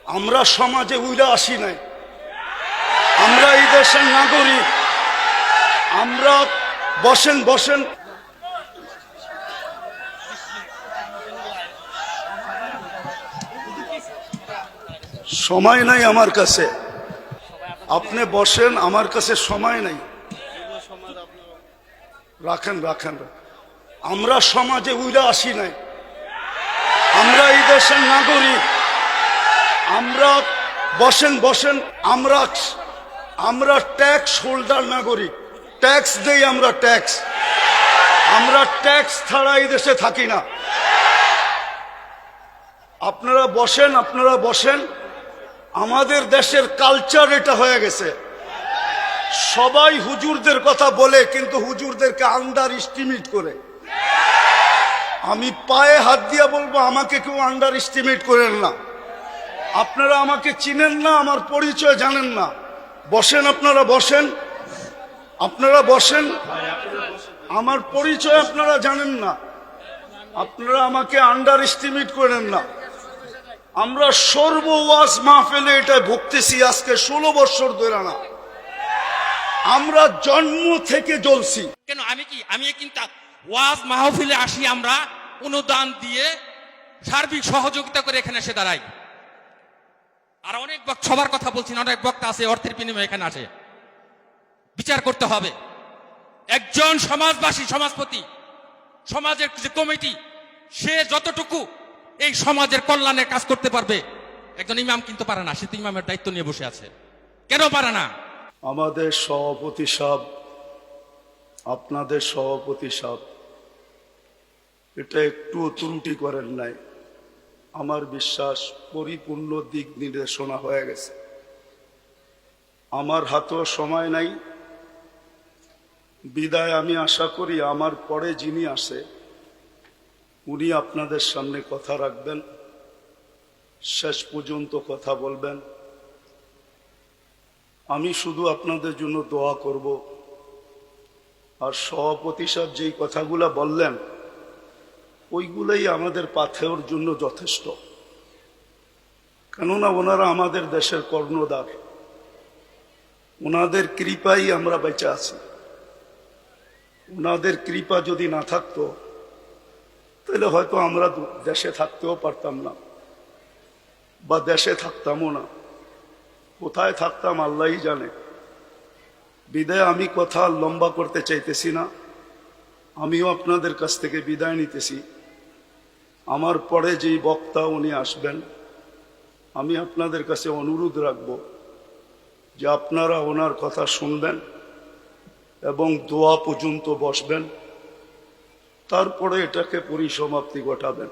আমরা সমাজে উইরা আসি নাই, আমরা এই দেশের নাগরিক। আমরা বসেন বসেন, সময় নাই আমার কাছে, আপনি বসেন, আমার কাছে সময় নাই। রাখেন রাখেন, আমরা সমাজে উইরা আসি নাই, আমরা এই দেশের নাগরিক। আমরা বসেন বসেন, আমরা ট্যাক্স হোল্ডার নাগরিক, ট্যাক্স দেই আমরা, ট্যাক্স। আমরা ট্যাক্স ছাড়া এই দেশে থাকি না। আপনারা বসেন, আপনারা বসেন। আমাদের দেশের কালচার এটা হয়ে গেছে, সবাই হুজুরদের কথা বলে কিন্তু হুজুরদেরকে আন্ডার এস্টিমেট করে। আমি পায়ে হাত দিয়ে বলবো, আমাকে কেউ আন্ডার এস্টিমেট করেন না। আপনারা আমাকে চিনেন না, আমার পরিচয় জানেন না। বসেন, আপনারা বসেন, আপনারা বসেন। আমার পরিচয় আপনারা জানেন না, আপনারা আমাকে আন্ডার এস্টিমেট করেন না। আমরা সর্ব ওয়াজ মাহফিলে এটা ভুগতেছি আজকে 16 বছর ধরে না। আমরা জন্ম থেকে জ্বলছি কেন? আমি কিন্তু ওয়াজ মাহফিলে আসি, আমরা অনুদান দিয়ে সার্বিক সহযোগিতা করে এখানে এসে দাঁড়াই। আর অনেক সবার কথা বলছি না, অনেক বক্তা আছে অর্থের বিনিময়ে এখানে আসে। বিচার করতে হবে। একজন সমাজবাসী, সমাজপতি, সমাজের যে কমিটি, সে যতটুকু এই সমাজের কল্যাণের কাজ করতে পারবে, একজন ইমাম কিন্তু পারে না। সে তো ইমামের দায়িত্ব নিয়ে বসে আছে, কেন পারে না? আমাদের সভাপতি সাহেব, আপনাদের সভাপতি সাহেব এটা একটু ত্রুটি করেন নাই। আমার বিশ্বাস পরিপূর্ণ দিক নির্দেশনা হয়ে গেছে। আমার হাতেও সময় নাই, বিদায় আমি আশা করি আমার পরে যিনি আসে উনি আপনাদের সামনে কথা রাখবেন, শেষ পর্যন্ত কথা বলবেন। আমি শুধু আপনাদের জন্য দোয়া করব। আর সভাপতি সাহেব যেই কথাগুলা বললেন ওইগুলাই আমাদের পাথেওর জন্য যথেষ্ট, কেননা ওনারা আমাদের দেশের কর্ণধার। ওনাদের কৃপাই আমরা বেঁচে আছি। ওনাদের কৃপা যদি না থাকতো তাহলে হয়তো আমরা দেশে থাকতেও পারতাম না, বা দেশে থাকতামও না। কোথায় থাকতাম আল্লাহই জানে। বিদায় আমি কথা লম্বা করতে চাইতেছি না, আমিও আপনাদের কাছ থেকে বিদায় নিতেছি। আমার পরে যেই বক্তা উনি আসবেন, আমি আপনাদের কাছে অনুরোধ রাখব যে আপনারা ওনার কথা শুনবেন এবং দোয়া পর্যন্ত বসবেন, তারপরে এটাকে পরিসমাপ্তি ঘটাবেন।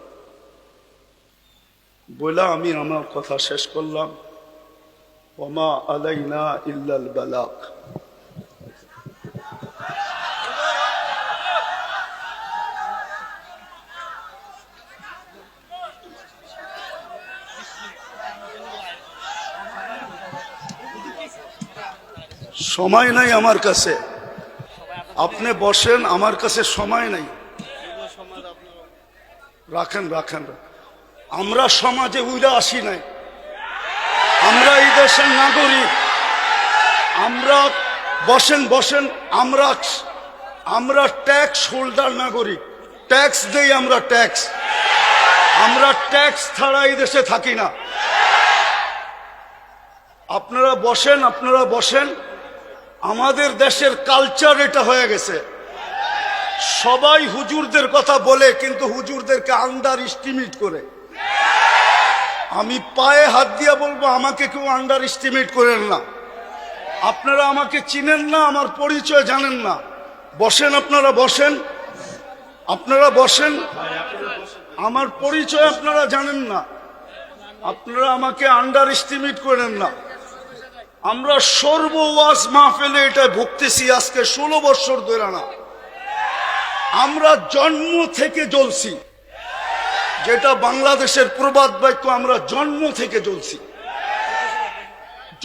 বলে আমি আমার কথা শেষ করলাম। ওমা আলাইনা ইল্লাল বালাগ। সময় নাই আমার কাছে, আপনি বসেন, আমার কাছে সময় নাই। রাখেন রাখেন, আমরা সমাজে উইরা আসি নাই, আমরা এই দেশের নাগরিক। আমরা বসেন বসেন, আমরা ট্যাক্স হোল্ডার নাগরিক, ট্যাক্স দেই আমরা, ট্যাক্স। আমরা ট্যাক্স ছাড়া এই দেশে থাকি না। আপনারা বসেন, আপনারা বসেন। আমাদের দেশের কালচার এটা হয়ে গেছে, সবাই হুজুরদের কথা বলে কিন্তু হুজুরদেরকে আন্ডার এস্টিমেট করে। আমি পায়ে হাত দিয়ে বলবো, আমাকে কেউ আন্ডার এস্টিমেট করেন না। আপনারা আমাকে চিনেন না, আমার পরিচয় জানেন না। বসেন, আপনারা বসেন, আপনারা বসেন। আমার পরিচয় আপনারা জানেন না, আপনারা আমাকে আন্ডার এস্টিমেট করেন না। আমরা সর্ব ওয়াজ মাহফিলে এটা ভুগতেছি আজকে 16 বছর ধরে না। আমরা জন্ম থেকে জ্বলছি, যেটা বাংলাদেশের প্রবাদ বাক্য, আমরা জন্ম থেকে জ্বলছি।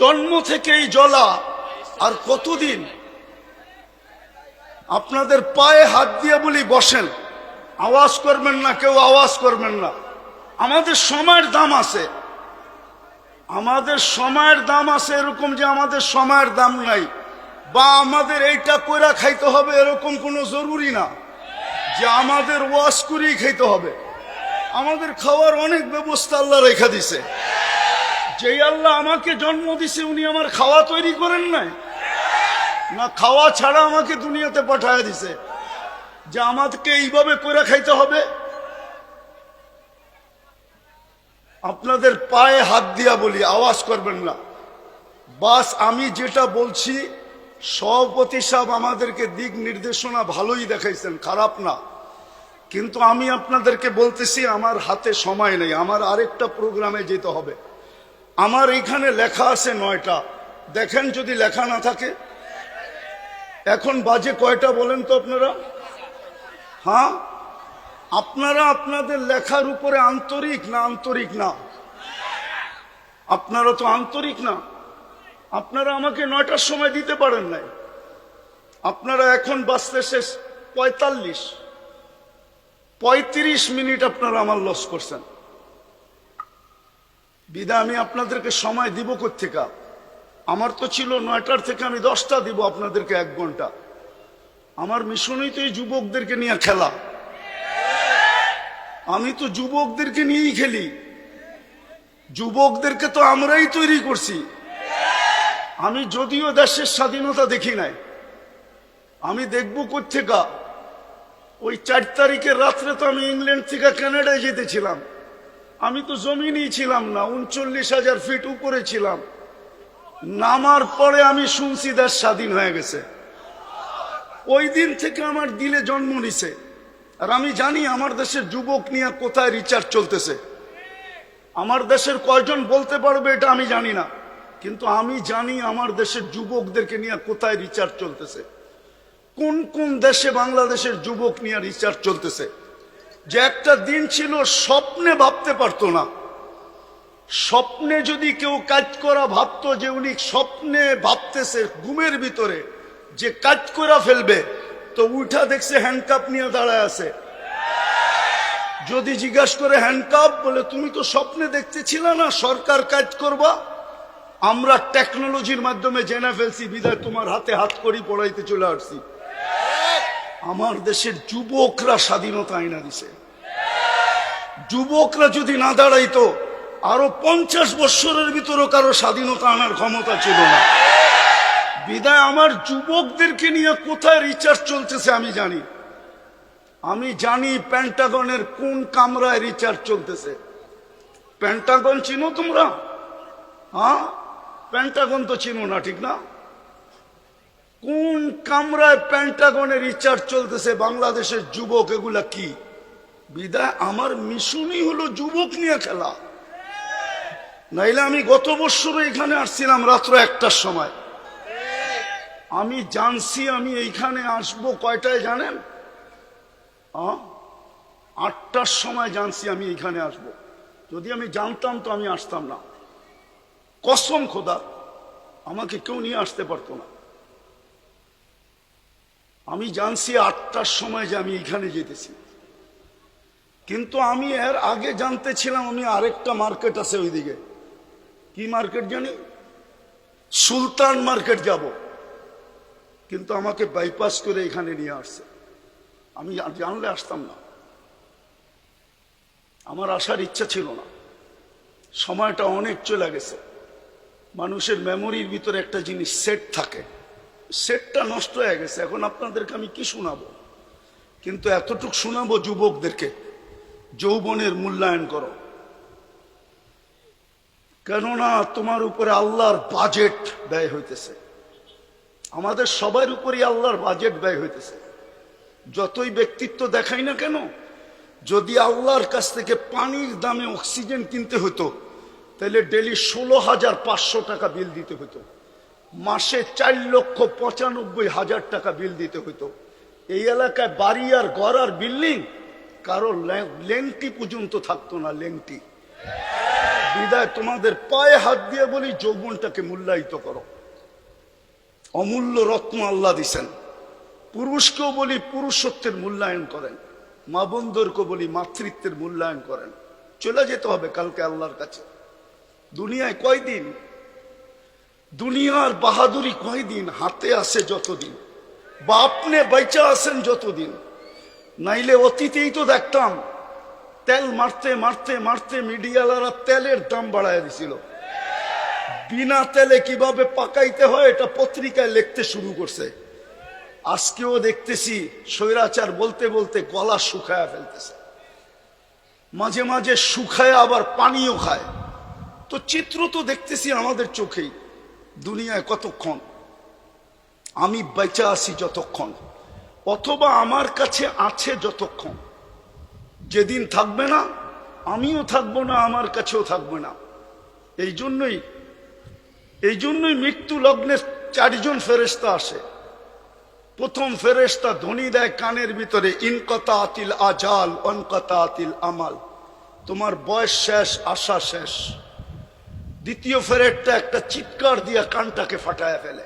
জন্ম থেকেই জ্বলা। আর কতদিন? আপনাদের পায়ে হাত দিয়ে বলি বসেন, আওয়াজ করবেন না, কেউ আওয়াজ করবেন না। আমাদের সময়ের দাম আছে। আমাদের সময়ের দাম আছে এরকম যে আমাদের সময়ের দাম নাই, বা আমাদের এইটা কইরা খাইতে হবে এরকম কোনো জরুরি না যে আমাদের ওয়াশ করেই খাইতে হবে। আমাদের খাওয়ার অনেক ব্যবস্থা আল্লাহ রেখা দিছে। যেই আল্লাহ আমাকে জন্ম দিছে উনি আমার খাওয়া তৈরি করেন নাই? না খাওয়া ছাড়া আমাকে দুনিয়াতে পাঠায় দিছে যে আমাদেরকে এইভাবে করে খাইতে হবে? আপনাদের পায়ে হাত দিয়া বলি, আওয়াজ করবেন না। বাস আমি যেটা বলছি, সভাপতি সাহেব আমাদেরকে দিক নির্দেশনা ভালোই দেখাইছেন, খারাপ না, কিন্তু আমি আপনাদেরকে বলতেছি আমার হাতে সময় নেই, আমার আরেকটা প্রোগ্রামে যেতে হবে। আমার এইখানে লেখা আছে 9টা, দেখেন যদি লেখা না থাকে। এখন বাজে কয়টা বলেন তো আপনারা? হ্যাঁ, আপনারা আপনাদের লেখার উপরে আন্তরিক না? আন্তরিক না? আপনারা তো আন্তরিক না। আপনারা আমাকে 9টার সময় দিতে পারেন নাই। আপনারা এখন বাঁচতে শেষ 35 মিনিট আপনারা আমার লস করছেন। বিদায় আমি আপনাদেরকে সময় দিব কোত্থেকে? আমার তো ছিল 9টার থেকে আমি 10টা দিব আপনাদেরকে 1 ঘন্টা। আমার মিশনই তো এই যুবকদেরকে নিয়ে খেলা। আমি তো যুবকদেরকে নিয়েই খেলি। যুবকদেরকে তো আমরাই তৈরি করছি। আমি যদিও দেশের স্বাধীনতা দেখি নাই, আমি দেখবো কোত্থেকে? ওই 4 তারিখের রাত্রে তো আমি ইংল্যান্ড থেকে কানাডায় যেতেছিলাম। আমি তো জমিনই ছিলাম না, 39,000 ফিট উপরে ছিলাম। নামার পরে আমি শুনছি দেশ স্বাধীন হয়ে গেছে। ওই দিন থেকে আমার দিলে জন্ম নিছে। আর আমি জানি আমার দেশের যুবক নিয়ে কোথায় রিচার্জ চলতেছে। আমার দেশের কয়জন বলতে পারবে এটা আমি জানি না, কিন্তু আমি জানি আমার দেশের যুবকদেরকে নিয়ে কোথায় রিচার্জ চলতেছে, কোন কোন দেশে বাংলাদেশের যুবক নিয়ে রিচার্জ চলতেছে। যে একটা দিন ছিল স্বপ্নে ভাবতে পারতো না। স্বপ্নে যদি কেউ কাজ করা ভাবতো যে উনি স্বপ্নে ভাবতেছে ঘুমের ভিতরে যে কাজ করা ফেলবে, তো উঠা দেখছে হ্যান্ডকাপ নিয়ে দাঁড়ায় আছে। যদি জিজ্ঞাসা করে হ্যান্ডকাপ, বলে তুমি তো স্বপ্নে দেখতেছিল না সরকার কাজ করবা, আমরা টেকনোলজির মাধ্যমে জেনে ফেলছি, বিদায় তোমার হাতে হাত করি পড়াইতে চলে আসছি। আমার দেশের যুবকরা স্বাধীনতা আইনা দিছে। যুবকরা যদি না দাঁড়াইতো আরো 50 বছরের ভিতরও কারো স্বাধীনতা আনার ক্ষমতা ছিল না। বিদায় আমার যুবকদেরকে নিয়ে কোথায় রিচার্জ চলতেছে আমি জানি। আমি জানি পেন্টাগনের কোন কামরায় রিচার্জ চলতেছে। পেন্টাগন চিনো তোমরা? হ্যাঁ, পেন্টাগন তো চিনো না, ঠিক না? কোন কামরায় পেন্টাগনের রিচার্জ চলতেছে বাংলাদেশের যুবক, এগুলা কি? বিদায় আমার মিশনই হলো যুবক নিয়ে খেলা। নাইলে আমি গত বছর এখানে আসছিলাম রাত্র 1টার সময়। আমি জানছি আমি এইখানে আসবো কয়টায় জানেন? 8টার সময় জানছি আমি এইখানে আসবো। যদি আমি জানতাম তো আমি আসতাম না। কসম খোদা, আমাকে কেউ নিয়ে আসতে পারতো না। আমি জানছি 8টার সময় যে আমি এইখানে যেতেছি, কিন্তু আমি এর আগে জানতে ছিলাম আমি আরেকটা মার্কেট আছে ওইদিকে। কি মার্কেট জানি? সুলতান মার্কেট যাব, কিন্তু আমাকে বাইপাস করে এখানে নিয়ে আসছে। আমি জানলে আসতাম না, আমার আসার ইচ্ছা ছিল না। সময়টা অনেক চলে গেছে। মানুষের মেমোরির ভিতরে একটা জিনিস সেট থাকে, সেটটা নষ্ট হয়ে গেছে। এখন আপনাদেরকে আমি কি শোনাবো? কিন্তু এতটুক শোনাবো যুবকদেরকে, যৌবনের মূল্যায়ন করো। কেননা তোমার উপরে আল্লাহর বাজেট ব্যয় হইতেছে। আমাদের সবার উপরই আল্লাহর বাজেট ব্যয় হইতেছে। যতই ব্যক্তিত্ব দেখাই না কেন, যদি আল্লাহর কাছ থেকে পানির দামে অক্সিজেন কিনতে হতো, তাহলে ডেলি 16,500 টাকা বিল দিতে হতো, মাসে 4,95,000 টাকা বিল দিতে হতো। এই এলাকায় বাড়ি আর ঘর আর বিল্ডিং কারো লেংটি পর্যন্ত থাকতো না, লেংটি। বিদায় তোমাদের পায়ে হাত দিয়ে বলি, যৌবনটাকে মূল্যায়িত করো। অমূল্য রত্ন আল্লাহ দিছেন। পুরুষকেও বলি পুরুষত্বের মূল্যায়ন করেন, মা বোনদেরকে বলি মাতৃত্বের মূল্যায়ন করেন। চলে যেতে হবে কালকে আল্লাহর কাছে। দুনিয়ায় কয়দিন? দুনিয়ার বাহাদুরি কয়দিন? হাতে আছে যতদিন, বা আপনি বাইচা আছেন যতদিন। নাইলে অতীতেই তো দেখতাম তেল মারতে মারতে মারতে মিডিয়ালারা তেলের দাম বাড়ায় দিছিল। বিনা তেলে কিভাবে পাকাইতে হয় এটা পত্রিকায় লিখতে শুরু করছে। আজকেও দেখতেছি স্বৈরাচার বলতে বলতে গলা শুকায়া ফেলতেছে, মাঝে মাঝে শুকায় আবার পানিও খায়। তো চিত্র তো দেখতেছি আমাদের চোখেই। দুনিয়ায় কতক্ষণ? আমি বেঁচে আছি যতক্ষণ, অথবা আমার কাছে আছে যতক্ষণ। যেদিন থাকবে না আমিও থাকবো না, আমার কাছেও থাকবে না। এই জন্যই মৃত্যু লগ্নে 4 জন ফেরেশতা আসে। প্রথম ফেরেশতা ধ্বনি দেয় কানের ভিতরে, ইনকাতাতিল আজাল ওয়ানকাতাতিল আমাল, তোমার বয়স শেষ, আশা শেষ। দ্বিতীয় ফেরেশতা একটা চিৎকার দিয়া কানটাকে ফাটায় ফেলে,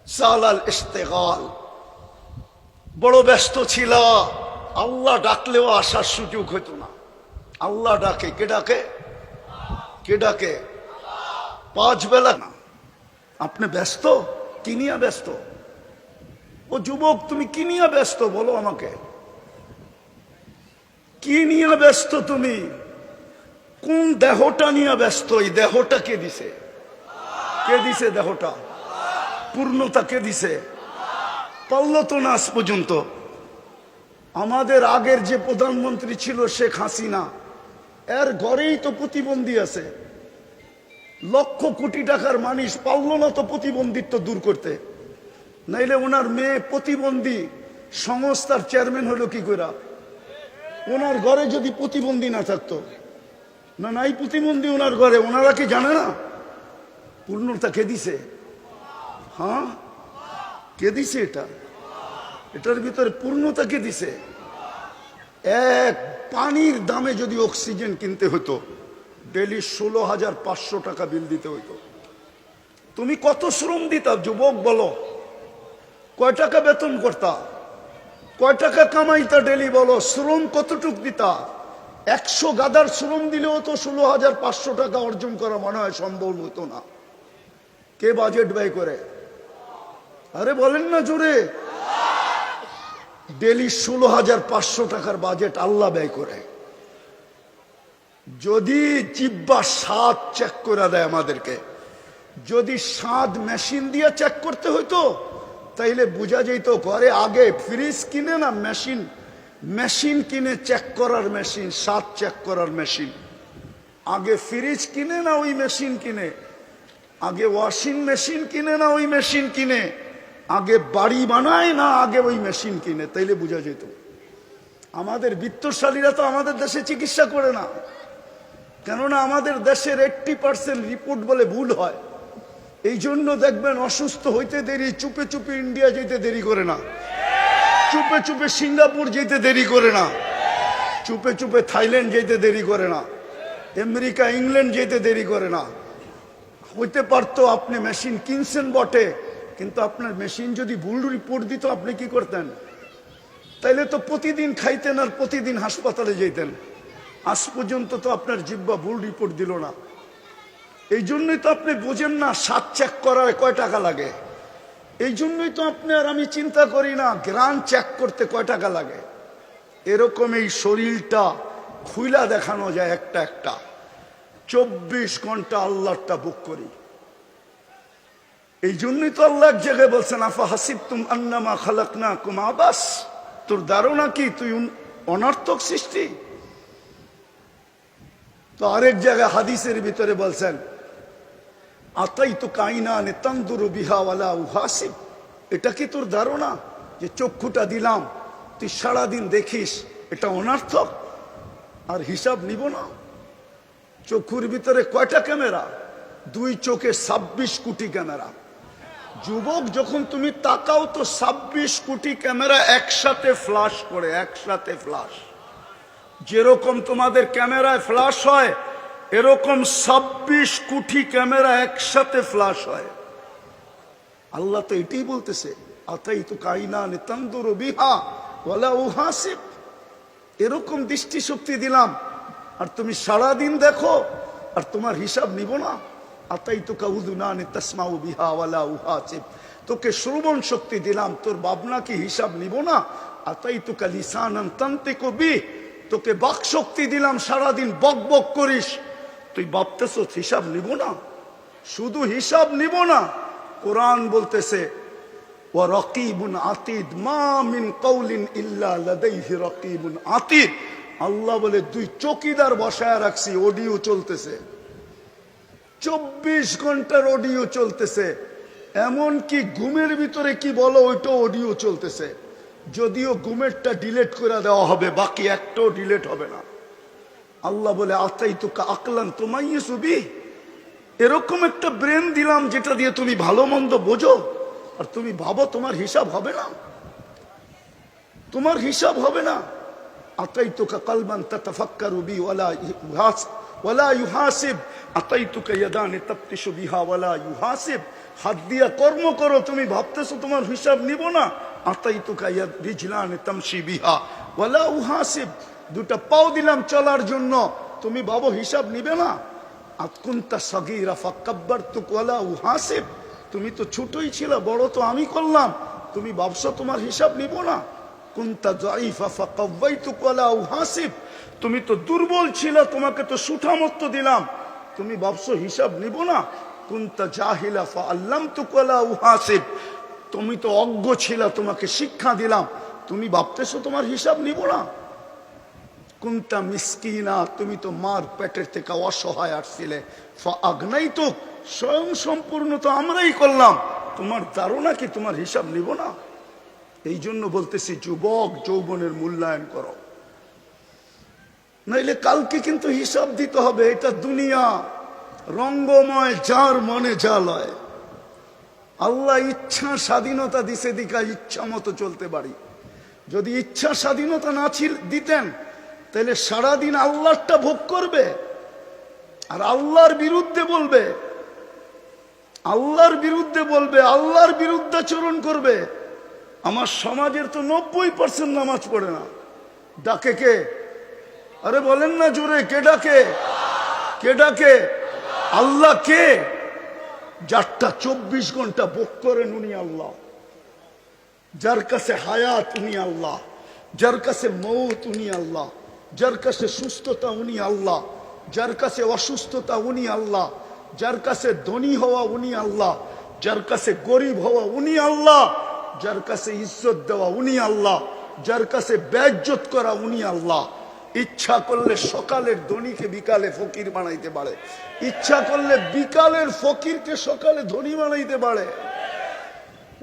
সালাল ইস্তেগাল, বড় ব্যস্ত ছিল, আল্লাহ ডাকলেও আসার সুযোগ হইতো না। আল্লাহ ডাকে, কে ডাকে? কে ডাকে? 5 বেলা না। আপনি ব্যস্ত? কি নিয়ে ব্যস্ত? ও যুবক, তুমি কি নিয়ে ব্যস্ত বলো আমাকে? কি নিয়ে ব্যস্ত তুমি? কোন দেহটা নিয়ে ব্যস্ত? এই দেহটা কে দিছে? কে দিছে দেহটা? পূর্ণতা কে দিছে? পারলো তো না আজ পর্যন্ত। আমাদের আগের যে প্রধানমন্ত্রী ছিল শেখ হাসিনা, এর ঘরেই তো প্রতিবন্ধী আছে। লক্ষ কোটি টাকার মানুষ পারল না তো প্রতিবন্ধিত্ব দূর করতে। নাইলে ওনার মেয়ে প্রতিবন্ধী সংস্থার চেয়ারম্যান হলো কি করে? ওনার ঘরে যদি প্রতিবন্ধী না থাকতো, না নাই প্রতিবন্ধী ওনার ঘরে, ওনারা কি জানে না? পূর্ণতা কে দিছে? হ্যাঁ, কে দিছে? এটার ভিতরে পূর্ণতা কে দিছে? এক পানির দামে যদি অক্সিজেন কিনতে হতো, ডেলি 16,500 টাকা বিল দিতে হইতো। তুমি কত শ্রম দিতা যুবক বলো? কয় টাকা বেতন করতা? কয় টাকা কামাইতা ডেলি বলো? শ্রম কতটুক দিতা? 100 গাদার শ্রম দিলেও তো 16,500 টাকা অর্জন করা মনে হয় সম্ভব হতো না। কে বাজেট ব্যয় করে? আরে বলেন না জোরে। ডেলি 16,500 টাকার বাজেট আল্লাহ ব্যয় করে। যদি জিব্বা স্বাদ চেক করে দেয় আমাদেরকে, যদি স্বাদ মেশিন দিয়ে চেক করতে হইতো তাইলে বোঝা যেত ঘরে আগে ফ্রিজ কিনে না মেশিন কিনে চেক করার মেশিন, স্বাদ চেক করার মেশিন। আগে ফ্রিজ কিনে না ওই মেশিন কিনে, আগে ওয়াশিং মেশিন কিনে না ওই মেশিন কিনে, আগে বাড়ি বানায় না আগে ওই মেশিন কিনে, তাইলে বোঝা যেত। আমাদের বিত্তশালীরা তো আমাদের দেশে চিকিৎসা করে না, কেননা আমাদের দেশের 80% রিপোর্ট বলে ভুল হয়। এই জন্য দেখবেন অসুস্থ হইতে দেরি, চুপে চুপে ইন্ডিয়া যেতে দেরি করে না, চুপে চুপে সিঙ্গাপুর যেতে দেরি করে না, চুপে চুপে থাইল্যান্ড যেতে দেরি করে না, আমেরিকা ইংল্যান্ড যেতে দেরি করে না। হইতে পারতো আপনি মেশিন কিনছেন বটে, কিন্তু আপনার মেশিন যদি ভুল রিপোর্ট দিত আপনি কি করতেন? তাইলে তো প্রতিদিন খাইতেন আর প্রতিদিন হাসপাতালে যেতেন। আজ পর্যন্ত তো আপনার জিব্বা ভুল রিপোর্ট দিল না। এই জন্যই তো আপনি বোঝেন না স্বাদ চেক করার কয় টাকা লাগে। এই জন্যই তো আপনি আর আমি চিন্তা করি না গ্রান চেক করতে কয় টাকা লাগে। এরকম এই শরীরটা খুইলা দেখানো যায় একটা একটা। 24 ঘন্টা আল্লাহটা বুক করি। এই জন্যই তো আল্লাহ এক জায়গায় বলছেন, আফা হাসিবতুম আন্নামা খালাকনাকুম আবাস, তোর ধারণা কি তুই অনর্থক সৃষ্টি? তো আরেক জায়গায় হাদিসের ভিতরে বলছেন, আতাইতু কাইনানে তানদুরু বিহা ওয়ালা উহাসিব, এটা কি তোর ধারণা যে চক্ষুটা দিলাম তুই সারাদিন দেখিস, এটা অনর্থক আর হিসাব নিব না? চক্ষুর ভিতরে কয়টা ক্যামেরা? 2 চোখে 26 কোটি ক্যামেরা। যুবক, যখন তুমি তাকাও তো 26 কোটি ক্যামেরা একসাথে ফ্লাশ করে, একসাথে ফ্লাশ। যেরকম তোমাদের ক্যামেরায় ফ্লাশ হয় এরকম 26 কোটি ক্যামেরা একসাথে ফ্লাশ হয়। আল্লাহ তো এটাই বলতেছে, আতাইতু কাইনানে তানদুরু বিহা ওয়ালা উহাসিব, এরকম দৃষ্টিশক্তি দিলাম আর তুমি সারাদিন দেখো। আর তোমার হিসাব নিব না? আতাই তো কাউদুনানি তাসমাউ বিহা ওয়ালা উহাসিব, তোকে শ্রবণ শক্তি দিলাম, তোর ভাবনা কি হিসাব নিব না? আতাই তো লিসানান তানতিকু বি, তোকে বাক শক্তি দিলাম, সারাদিন বক বক করিস, তুই ভাবতেছ হিসাব নিব না? শুধু হিসাব নিব না, কোরআন বলতেছে ওয়া রাকিবুন আতীদ, মা মিন কাউলিন ইল্লা লাদাইহি রাকিবুন আতীদ। আল্লাহ বলে 2 চৌকিদার বসায় রাখছি, অডিও চলতেছে, 24 ঘন্টার অডিও চলতেছে। এমন কি ঘুমের ভিতরে কি বলো ওইটা অডিও চলতেছে, যদিও ঘুমেরটা ডিলিট করে দেওয়া হবে, বাকি একটাও ডিলিট হবে না। আল্লাহ বলে আতাই তোকা আকলান তুমাইয়িসু বি, এরকম একটা ব্রেন দিলাম যেটা দিয়ে তুমি ভালো মন্দ বোঝো, আর তুমি ভাবো তোমার হিসাব হবে না, তোমার হিসাব হবে না। আতাইতুকা কলবান তাতাফাক্কারু বি ওয়ালা ইউহাসিব, আতাইতুকা ইয়াদানি তাফতিশু বিহা ওয়ালা ইউহাসিব, হাত দিয়া কর্ম করো, তুমি ভাবতেছো তোমার হিসাব নিব না। আতাইতুকা ইয়াদ রিজলানি তামশি বিহা ওয়ালা উহাসিব, 2টা পাও দিলাম চলার জন্য, তুমি ভাবো হিসাব নিবে না। আতকুনতা সাগীরা ফাকাব্বারতুক ওয়ালা উহাসিব, তুমি তো ছোটই ছিল, বড় তো আমি করলাম, তুমি ভাবছো তোমার হিসাব নিব না। কুনতা যায়ীফা ফাকাওয়াইতুক ওয়ালা উহাসিব, তুমি তো দুর্বল ছিল, তোমাকে তো সুঠামত্ব দিলাম, তুমি ভাবছো হিসাব নিব না। কুনতা জাহিলা ফাআল্লামতুক ওয়ালা উহাসিব, তুমি তো অজ্ঞ ছিল, তোমাকে শিক্ষা দিলাম, তুমি ভাবতেছো তোমার হিসাব নিব না। কুনতা মিসকিনা, তুমি তো মার পেটের থেকে অসহায় আসছিলে, ফাআগনাইতুক, স্বয়ং সম্পূর্ণ তো আমরাই করলাম, তোমার ধারণা কি তোমার হিসাব নিব না? এই জন্য বলতেছি যুবক, যৌবনের মূল্যায়ন করো, নাইলে কালকে কিন্তু হিসাব দিতে হবে। এটা দুনিয়া রঙ্গময়, যার মনে যা লয়। আল্লাহ ইচ্ছা স্বাধীনতা দিছে, দিকা ইচ্ছা মতো চলতে পারি। যদি ইচ্ছা স্বাধীনতা না দিতেন, তাহলে সারাদিন আল্লাহটা ভোগ করবে আর আল্লাহর বিরুদ্ধে বলবে, আল্লাহর বিরুদ্ধে বলবে, আল্লাহর বিরুদ্ধাচরণ করবে। আমার সমাজের তো 90% নামাজ পড়ে না, ডাকে কে? আরে বলেন না জোরে, কে ডাকে? কে ডাকে? আল্লাহ কে? যারটা 24 ঘন্টা ভোগ করেন উনি আল্লাহ, যার কাছে হায়াত উনি আল্লাহ, যার কাছে মৌত উনি আল্লাহ, যার কাছে সুস্থতা উনি আল্লাহ, যার কাছে অসুস্থতা উনি আল্লাহ, যার কাছে ধনী হওয়া উনি আল্লাহ, যার কাছে গরিব হওয়া উনি আল্লাহ, যার কাছে ইজ্জত দেওয়া উনি আল্লাহ, যার কাছে বেইজ্জত করা উনি আল্লাহ। ইচ্ছা করলে সকালের ধনীকে বিকালে ফকির বানাইতে পারে, ইচ্ছা করলে বিকালের ফকিরকে সকালে ধনী বানাইতে পারে।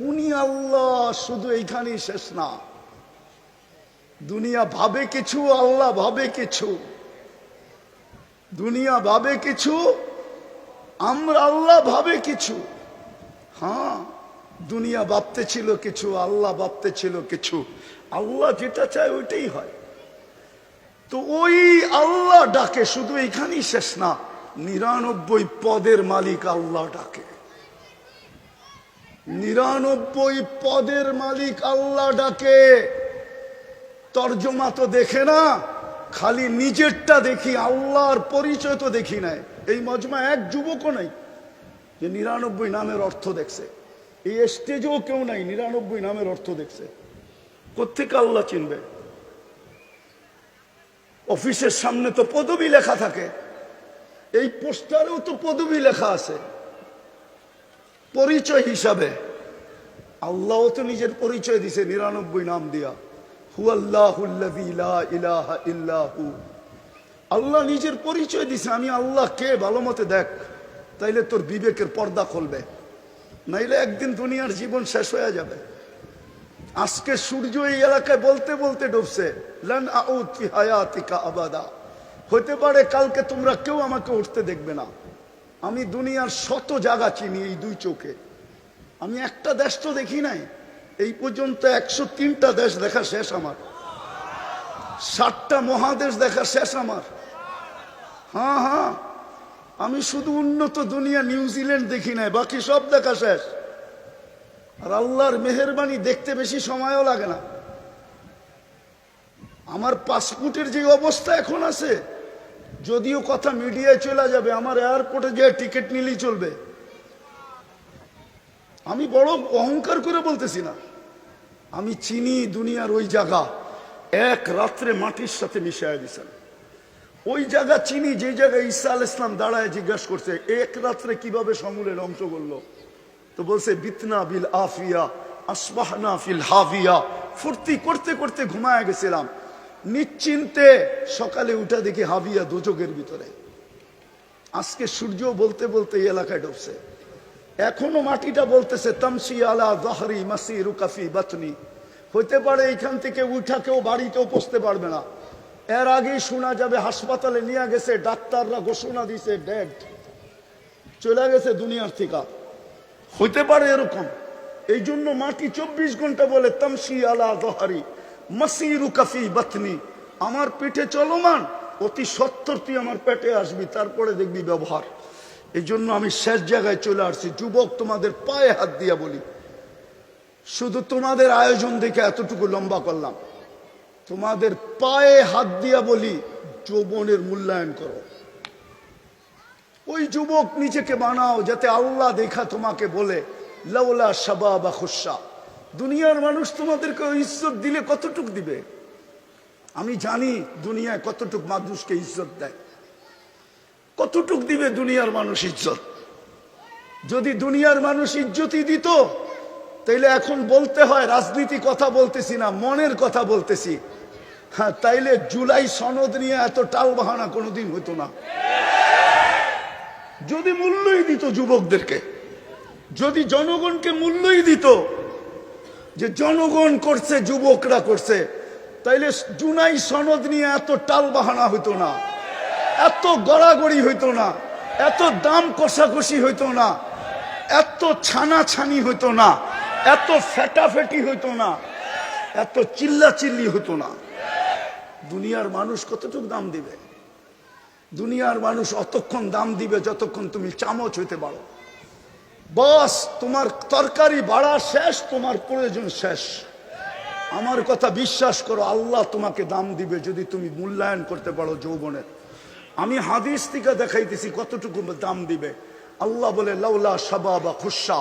উনি আল্লাহ, শুধু এইখানেই শেষ না। দুনিয়া ভাবে কিছু, আল্লাহ ভাবে কিছু। দুনিয়া ভাবে কিছু, আমরা আল্লাহ ভাবে কিছু। হ্যাঁ, দুনিয়া ভাবতে ছিল কিছু, আল্লাহ ভাবতে ছিল কিছু। আল্লাহ যেটা চায় ওইটাই হয়। তো ওই আল্লাহ ডাকে, শুধু এইখানেই শেষ না, 99 পদের মালিক আল্লাহ ডাকে। 99 পদের মালিক আল্লাহ ডাকে। তর্জমা তো দেখে না, খালি নিজেরটা দেখি, আল্লাহর পরিচয় তো দেখি নাই। এই মজমা এক যুবকও নাই যে 99 নামের অর্থ দেখছে। এই স্টেজেও কেউ নাই 99 নামের অর্থ দেখছে। কোত্থেকে আল্লাহ চিনবে? অফিসের সামনে তো পদবি লেখা থাকে, এই পোস্টারেও তো পদবি লেখা আছে পরিচয় হিসাবে। আল্লাহও তো নিজের পরিচয় দিছে 99 নাম দিয়া, হুয়াল্লাহুল্লাযী লা ইলাহা ইল্লাহু। আল্লাহ নিজের পরিচয় দিছে, আমি আল্লাহ কে ভালো মতে দেখ, তাইলে তোর বিবেকের পর্দা খুলবে, নাইলে একদিন দুনিয়ার জীবন শেষ হয়ে যাবে। আজকে সূর্য এই এলাকায় বলতে বলতে ডুবছে, লান আউদ ফি হায়াতিকা আবাদা। হতে পারে কালকে তোমরা কেউ আমাকে উঠতে দেখবে না। আমি দুনিয়ার শত জায়গা চিনি এই 2 চোখে। আমি একটা দেশ তো দেখি নাই এই পর্যন্ত। 103টা দেশ দেখা শেষ আমার, 7টা মহাদেশ দেখা শেষ আমার। হ্যাঁ হ্যাঁ, আমি শুধু উন্নত দুনিয়া নিউজিল্যান্ড দেখি নাই, বাকি সব দেখা শেষ। আর আল্লাহর মেহেরবানি, দেখতে বেশি সময়ও লাগে না। আমার পাসপোর্টের যে অবস্থা এখন আছে, যদিও কথা মিডিয়ায় চলে যাবে, আমার এয়ারপোর্টে যে টিকিট নিলেই চলবে। আমি বড় অহংকার করে বলতেছি না, আমি চিনি দুনিয়ার ওই জায়গা, এক রাত্রে মাটির সাথে মিশাইয়া দিছেন। ওই জায়গা চিনি যে জায়গায় ঈসা আলাইহিস সালাম দাঁড়ায় জিজ্ঞাসা করছে এক রাত্রে কিভাবে সমূলে ধ্বংস করলো, তো বলছে বিতনা বিল আফিয়া আসবাহনা ফিল হাভিয়া। ফুর্তি করতে করতে ঘুমায় গেছিলাম, নিশ্চিন্তে সকালে উঠে দেখি হাভিয়া দোজখের ভিতরে। আজকে সূর্য বলতে বলতে এই এলাকায় ঢুকছে, এখনো মাটিটা বলতেছে তামসি আলা যাহরি মাসিরুকা ফি বাতনি। হইতে পারে এইখান থেকে উঠা কেউ বাড়িতেও পৌঁছতে পারবে না, এর আগেই শোনা যাবে হাসপাতালে নিয়ে গেছে, ডাক্তাররা ঘোষণা দিছে ডেড, চলে গেছে দুনিয়ার থেকে। হইতে পারে এরকম। এই জন্য মাটি 24 ঘন্টা বলে তামসি আলা যাহরি মাসিরুকা ফি বাতনি, আমার পিঠে চলমান, অতি সত্বর তুই আমার পেটে আসবি, তারপরে দেখবি ব্যবহার। এই জন্য আমি শেষ জায়গায় চলে আসছি। যুবক, তোমাদের পায়ে হাত দিয়া বলি, শুধু তোমাদের আয়োজন দেখে এতটুকু লম্বা করলাম, তোমাদের পায়ে হাত দিয়া বলি যৌবনের মূল্যায়ন করো। ওই যুবক নিজেকে বানাও যাতে আল্লাহ দেখা তোমাকে বলে লাউলা শাবাবা খুশা। দুনিয়ার মানুষ তোমাদেরকে ইজ্জত দিলে কতটুক দিবে? আমি জানি দুনিয়ায় কতটুক মানুষকে ইজ্জত দেয়, কতটুক দিবে দুনিয়ার মানুষ ইজ্জত। যদি দুনিয়ার মানুষ ইজ্জতই দিত, তাইলে এখন বলতে হয় রাজনীতি কথা বলতেছি না, মনের কথা বলতেছি। হ্যাঁ, তাইলে জুলাই সনদ নিয়ে এত টাল বাহানা কোনোদিন হতো না। যদি মূল্যই দিত যুবকদেরকে, যদি জনগণকে মূল্যই দিত যে জনগণ করছে, যুবকরা করছে, তাইলে জুলাই সনদ নিয়ে এত টাল বাহানা হইতো না, এত গড়াগড়ি হইতো না, এত দাম কষাকষি হইতো না, এত ছানাছানি হইতো না, এত ফেটাফেটি হইতো না, এত চিল্লাচিল্লি হইতো না। দুনিয়ার মানুষ কতটুকু দাম দিবে? দুনিয়ার মানুষ অতক্ষণ দাম দিবে যতক্ষণ তুমি চামচ হইতে পারো। বস, তোমার তরকারি বাড়া শেষ, তোমার প্রয়োজন শেষ। আমার কথা বিশ্বাস করো, আল্লাহ তোমাকে দাম দিবে যদি তুমি মূল্যায়ন করতে পারো যৌবনের। আমি হাদিস থেকে দেখাইতেছি কতটুকু দাম দিবে। আল্লাহ বলে লাউলা শাবাবা খুশা।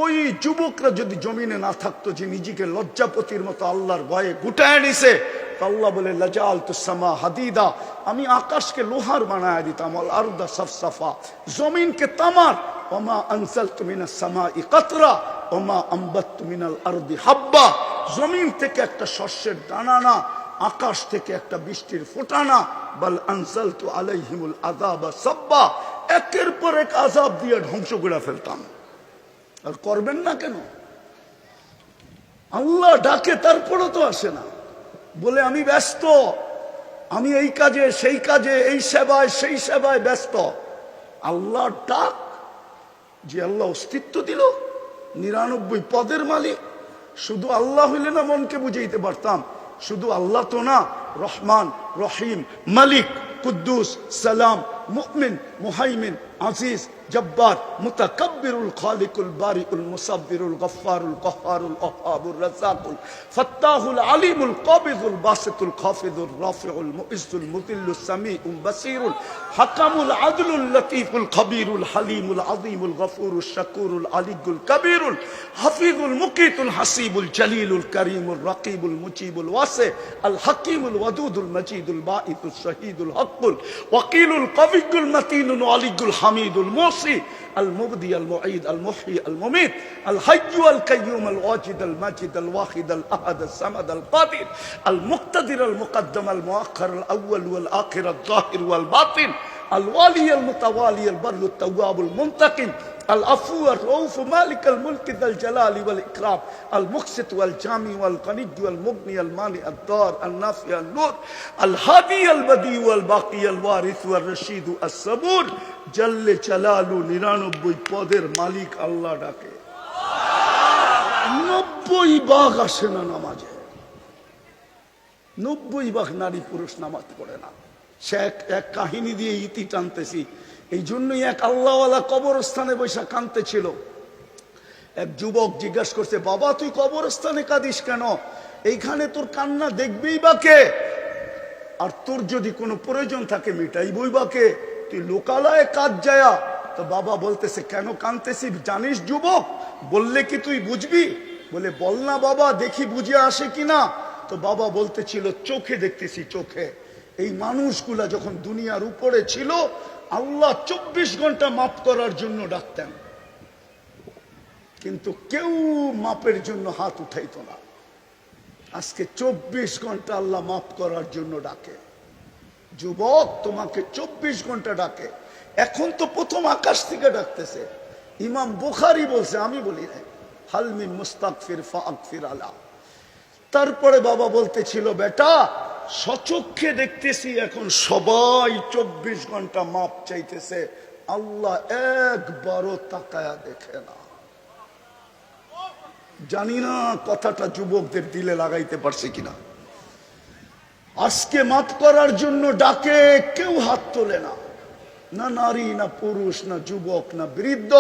ওই যুবকরা যদি জমিনে না থাকতো, যে নিজেকে লজ্জাপতির মতো আল্লাহর ভয়ে গুটায় নিছে, আল্লাহ বলে লাজালতু সামা হাদিদা, আমি আকাশকে লোহার বানায় দিতাম, আল আরদা সাফসাফা, জমিনকে তামার, ওমা আনজালতু মিনাস সামাই কাতরা ওমা আম্বাততু মিনাল আরদি হাব্বা। জমিন থেকে একটা শস্যের দানা না, আকাশ থেকে একটা বৃষ্টির ফোঁটা না, বাল আনজালতু আলাইহিমুল আযাবা সাব্বা, একের পর এক আযাব দিয়ে ধ্বংস করে ফেলতাম। আর করবেন না কেন? আল্লাহ ডাকে, তারপরও তো আসে না, বলে আমি ব্যস্ত, আমি এই কাজে সেই কাজে, এই সেবায় সেই সেবায় ব্যস্ত। আল্লাহ ডাক, যে আল্লাহ অস্তিত্ব দিল, 99 পদের মালিক। শুধু আল্লাহ হইলে না মনকে বুঝাইতে পারতাম, শুধু আল্লাহ তো না, রহমান, রহিম, মালিক, কুদ্দুস, সালাম, মুমিন, মুহাইমিন, আজিজ, জব্বার, মুতাকাব্বিরুল খালিকুল বারিউল মুসাব্বিরুল গফফারুল কহ্হারুল ওয়াহ্হাবুর রাজ্জাকুল ফাত্তাহুল আলিমুল কাবিদুল বাসিতুল খাফিদুর রাফিউল মুইজ্জুল মুদিল্লুস সামিউল বাসিরুল হাকামুল আদলুল লতীফুল খবীরুল হালিমুল আযীমুল গফুরুশ শাকুরুল আলিয়ুল কবীরুল হাফিজুল মুকিতুল হাসিবুল জলিলুল করিমুল রাকিবুল মুজিবুল ওয়াসি আল হাকিমুল ওয়াদুদুল মজিদুল বাঈতুস শহীদুল হকুল ওয়াকিলুল কবিয়ুল মতিনুল আলিয়ুল হামিদুল মুসি আল মুবদি আল মুঈদ আল মুহয়ি আল মুমীত আল হাইয়্যু আল কাইয়্যুম আল ওয়াজিদ আল মাজিদ আল ওয়াহিদ আল আহাদ আল সামাদ আল কাদির আল মুক্তাদির আল মুকদ্দম আল মুআখ্খার আল আউয়াল ওয়াল আখির আল যাহির ওয়াল বাতিন আল ওয়ালি আল মুতাওয়ালি আল বাররু আত তাওয়াব আল মুনতাকিম العفو الرؤوف مالك الملك ذا الجلال والإكرام المقسط والجامع والغني والمغني المانع الضار النافع النور الهادي البديع والباقي الوارث والرشيد الصبور جل جلاله 99 পদের মালিক আল্লাহ ডাকে। 90 ভাগ আসে না নামাজে, 90 ভাগ নারী পুরুষ নামাজ পড়ে না। সে এক কাহিনী দিয়ে ইতি টানতেছি। এই জন্যই এক আল্লাহওয়ালা কবরস্থানে বৈশা কাঁদতে ছিল। এক যুবক জিজ্ঞাসা করছে, বাবা তুই কবরস্থানে কাঁদিস কেন? এইখানে তোর কান্না দেখবেই বা কে? আর তোর যদি কোনো প্রয়োজন থাকে মিটাই বইবাকে, তুই লোকালয়ে কাজ যায়া। তো বাবা বলতেছে কেন কানতেছি জানিস যুবক? বললে কি তুই বুঝবি? বলে বল না বাবা, দেখি বুঝে আসে কিনা। তো বাবা বলতেছিল চোখে দেখতেছি, চোখে এই মানুষগুলা যখন দুনিয়ার উপরে ছিল আল্লাহ 24 ঘন্টা মাফ করার জন্য ডাকতেন, কিন্তু কেউ মাপের জন্য হাত উঠাইতো না। আজকে 24 ঘন্টা আল্লাহ মাফ করার জন্য ডাকে। যুবক তোমাকে 24 ঘন্টা ডাকে। এখন তো প্রথম আকাশ থেকে ডাকতেছে। ইমাম বুখারী বলছে, আমি বলি না, হাল মিন মুস্তাগফির ফাগফির আলা। তারপরে বাবা বলতেছিল বেটা সচক্ষে দেখতেছি এখন সবাই 24 ঘন্টা মাপ চাইতেছে, আল্লাহ একবারও তাকায়া দেখে না। জানি না কথাটা যুবকদের দিলে লাগাইতে পারছে কিনা। আজকে মাফ করার জন্য ডাকে, কেউ হাত তোলে না, না নারী, না পুরুষ, না যুবক, না বৃদ্ধ,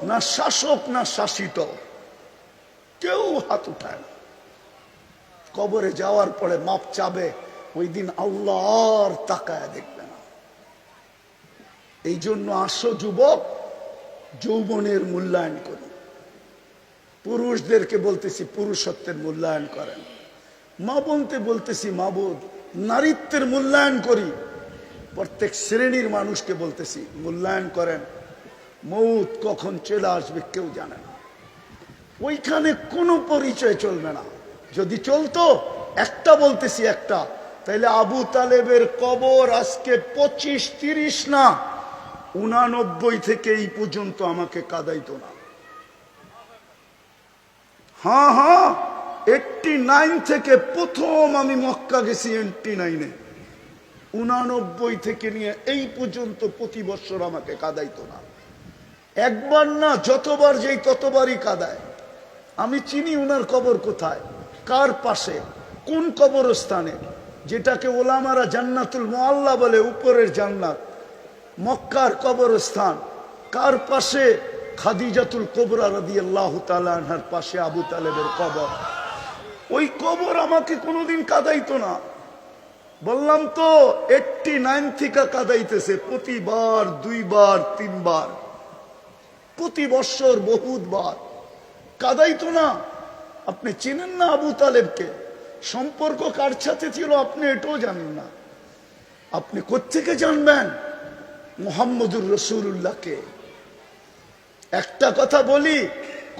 না শাসক, না শাসিত, কেউ হাত উঠায় না। কবরে যাওয়ার পরে মাপ চাবে, ওই দিন আল্লাহ আর তাকায় দেখবে না। এই জন্য আসো যুবক, যৌবনের মূল্যায়ন করি। পুরুষদেরকে বলতেছি পুরুষত্বের মূল্যায়ন করেন, মা বোনতে বলতেছি মা বোন নারীত্বের মূল্যায়ন করি। প্রত্যেক শ্রেণীর মানুষকে বলতেছি মূল্যায়ন করেন। মৌত কখন চলে আসবে কেউ জানে না। ওইখানে কোনো পরিচয় চলবে না। যদি চলতো, একটা বলতেছি একটা, তাইলে আবু তালেবের কবর আজকে 25-30 না 89 থেকে এই পর্যন্ত আমাকে কাঁদাইতো না। হ্যাঁ 89 থেকে প্রথম আমি মক্কা গেছি 89-এ, 89 থেকে নিয়ে এই পর্যন্ত প্রতি বছর আমাকে কাঁদাইতো না। একবার না, যতবার যেই ততবারই কাঁদায়। আমি চিনি উনার কবর কোথায়, কার পাশে, কোন কবরস্থানে, যেটাকে ওলামারা জান্নাতুল মুআল্লা বলে, উপরের জান্নাত, মক্কার কবরস্থান। কার পাশে? খাদিজাতুল কুবরা রাদিয়াল্লাহু তাআলা আনহার পাশে আবু তালেবের কবর। ওই কবর আমাকে কোনোদিন কাঁদাইতো না। বললাম তো 89 থেকে কাঁদাইতেছে, প্রতিবার 2 বার 3 বার, প্রতি বছর বহুতবার কাঁদাইতো না। আপনি চেনেন না আবু তালেবকে? সম্পর্ক কার সাথে ছিল আপনি এটাও জানেন না। আপনি কোত্থেকে জানবেন মুহাম্মদুর রাসূলুল্লাহকে? একটা কথা বলি,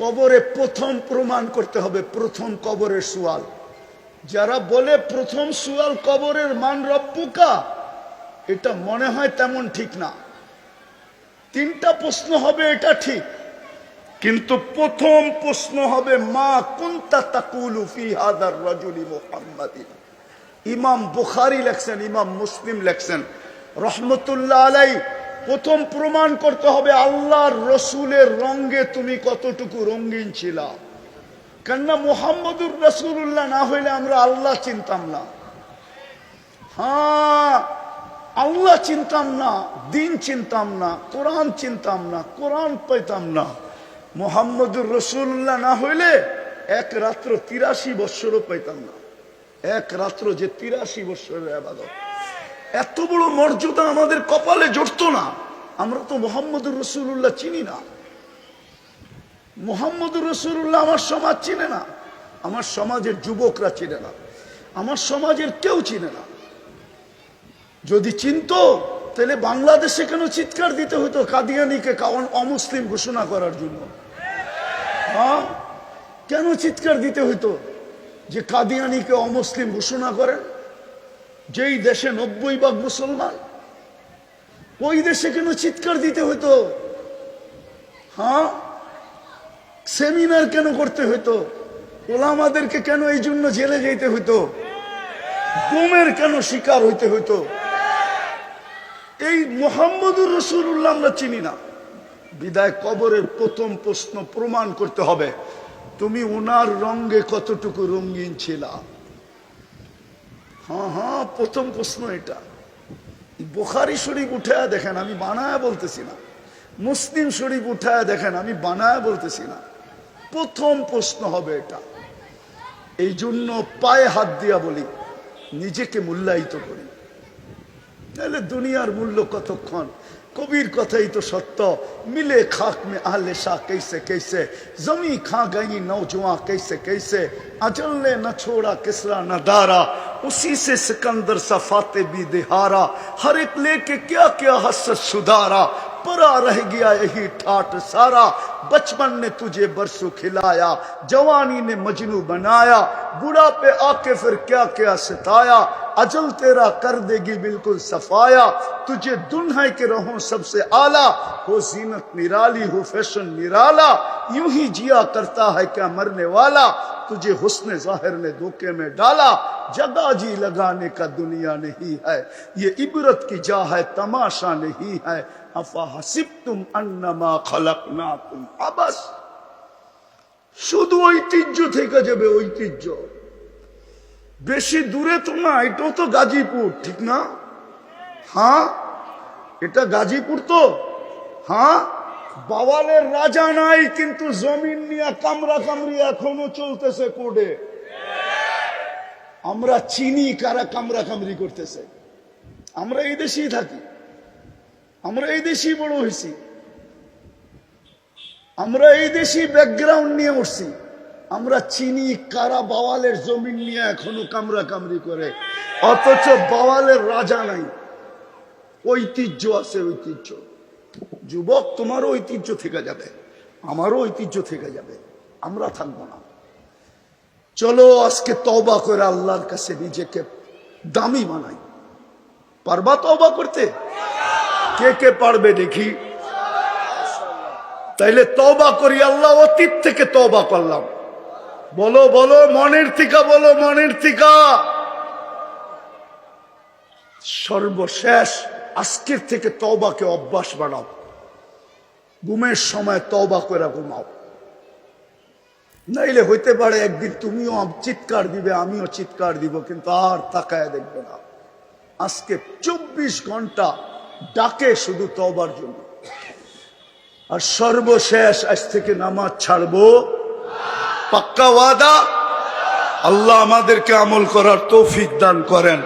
কবরে প্রথম প্রমাণ করতে হবে, প্রথম কবরের সুয়াল। যারা বলে প্রথম সুয়াল কবরের মান রব্বুকা, এটা মনে হয় তেমন ঠিক না। 3টা প্রশ্ন হবে, এটা ঠিক, কিন্তু প্রথম প্রশ্ন হবে মা কুনতা তাকুলু ফি হাদার রাজুলি মুহাম্মাদিন। ইমাম বুখারী লেখছেন, ইমাম মুসলিম লেখছেন রহমতুল্লাহ আলাইহি, প্রথম প্রমাণ করতে হবে আল্লাহর রসুলের রঙে তুমি কতটুকু রঙিন ছিলা। কেননা মুহাম্মদুর রাসূলুল্লাহ না হইলে আমরা আল্লাহ চিনতাম না। হ্যাঁ, আল্লাহ চিনতাম না, দিন চিনতাম না, কোরআন চিনতাম না, কোরআন পাইতাম না। মুহাম্মদুর রাসূলুল্লাহ না হইলে এক রাত্র 83 বৎসরও পাইতাম না। এক রাত্র যে 83 বৎসরের ইবাদত, এত বড় মর্যাদা আমাদের কপালে জড়তো না। আমরা তো মুহাম্মদুর রাসূলুল্লাহ চিনি না। মুহাম্মদুর রাসূলুল্লাহ আমার সমাজ চিনে না, আমার সমাজের যুবকরা চিনে না, আমার সমাজের কেউ চিনে না। যদি চিনতো তাহলে বাংলাদেশে কেন চিৎকার দিতে হতো কাদিয়ানীকে অমুসলিম ঘোষণা করার জন্য? হ্যাঁ, কেন চিৎকার দিতে হতো যে কাদিয়ানীকে অমুসলিম ঘোষণা করেন? যেই দেশে 90% মুসলমান, ওই দেশে কেন চিৎকার দিতে হতো? হ্যাঁ, সেমিনার কেন করতে হতো? ওলামাদেরকে কেন এই জন্য জেলে যেতে হতো? গুমের কেন শিকার হইতে হতো? এই মুহাম্মদুর রাসূলুল্লাহ আমরা চিনি না। বিদায় কবরের প্রথম প্রশ্ন প্রমাণ করতে হবে তুমি ওনার রঙে কতটুকু রঙিন ছিলা। হ্যাঁ, প্রথম প্রশ্ন এটা। বুখারী শরীফ উঠায় দেখেন, আমি বানায় বলতেছি না। মুসলিম শরীফ উঠায় দেখেন, আমি বানায় বলতেছি না। প্রথম প্রশ্ন হবে এটা। এই জন্য পায়ে হাত দিয়া বলি, নিজেকে মূল্যায়িত করি। তাহলে দুনিয়ার মূল্য কতক্ষণ? কবির কথাই তো সত্য, মিলে খাক মে আহলে শাহ कैसे कैसे, जमी खा गई नौजवान कैसे कैसे, अजल ने न छोड़ा किसरा न दारा, उसी से सिकंदर सफाते भी दिहारा, हर एक लेके क्या क्या हसरत सुधारा, परा रह गया यही ठाट सारा, बचपन ने तुझे बरसों खिलाया, जवानी ने मजनू बनाया, बुढ़ापे आके फिर क्या क्या सताया, अजल तेरा कर देगी बिल्कुल सफाया, तुझे दुल्हन के रहो सबसे आला, हो जीनत निराली हो फैशन निराला, यूं ही जिया करता है क्या मरने वाला, तुझे हुस्न जाहिर ने धोखे में डाला, जगह जी लगाने का दुनिया नहीं है, ये इबरत की जा है तमाशा नहीं है, अफा हसिबतुम अन्नमा खलकनाकुम अबस। শুধু ঐতিহ্য থেকে যাবে, ঐতিহ্য বেশি দূরে তো না, এটাও তো গাজীপুর, ঠিক না? হ্যাঁ, এটা গাজীপুর তো। হ্যাঁ, বাওয়ালের রাজা নাই, কিন্তু জমিন নিয়ে কামরা কামরি এখনো চলতেছে কোর্টে। আমরা চিনি কারা কামরা কামরি করতেছে। আমরা এই দেশেই থাকি, আমরা এই দেশেই বড় হয়েছি, আমরা এই দেশেই ব্যাকগ্রাউন্ড নিয়ে উঠছি। আমরা চিনি কারা বাওয়ালের জমিন নিয়ে এখনো কামরা কামরি করে, অথচ বাওয়ালের রাজা নাই। ঐতিহ্য আছে, ঐতিহ্য। যুবক, তোমারও ঐতিহ্য থেকে যাবে, আমারও ঐতিহ্য থেকে যাবে, আমরা থাকবো না। চলো আজকে তওবা করে আল্লাহর কাছে নিজেকে দামি বানাই। পারবা তওবা করতে? কে কে পারবে দেখি? তাইলে তওবা করি। আল্লাহ, অতীত থেকে তওবা করলাম। বলো বলো, মনের থেকে বলো, মনের থেকে। সর্বশেষ আজকের থেকে তওবাকে অভ্যাস বানাও। ঘুমের সময় তওবা করে ঘুমাও, নাইলে হইতে পারে একদিন তুমিও চিৎকার দিবে, আমিও চিৎকার দিব, কিন্তু আর তাকায় দেখবে না। আজকে 24 ঘন্টা ডাকে শুধু তওবার জন্য। আর সর্বশেষ আজ থেকে নামাজ ছাড়বো, পাক্কা ওয়াদা। আল্লাহ আমাদেরকে আমল করার তৌফিক দান করেন।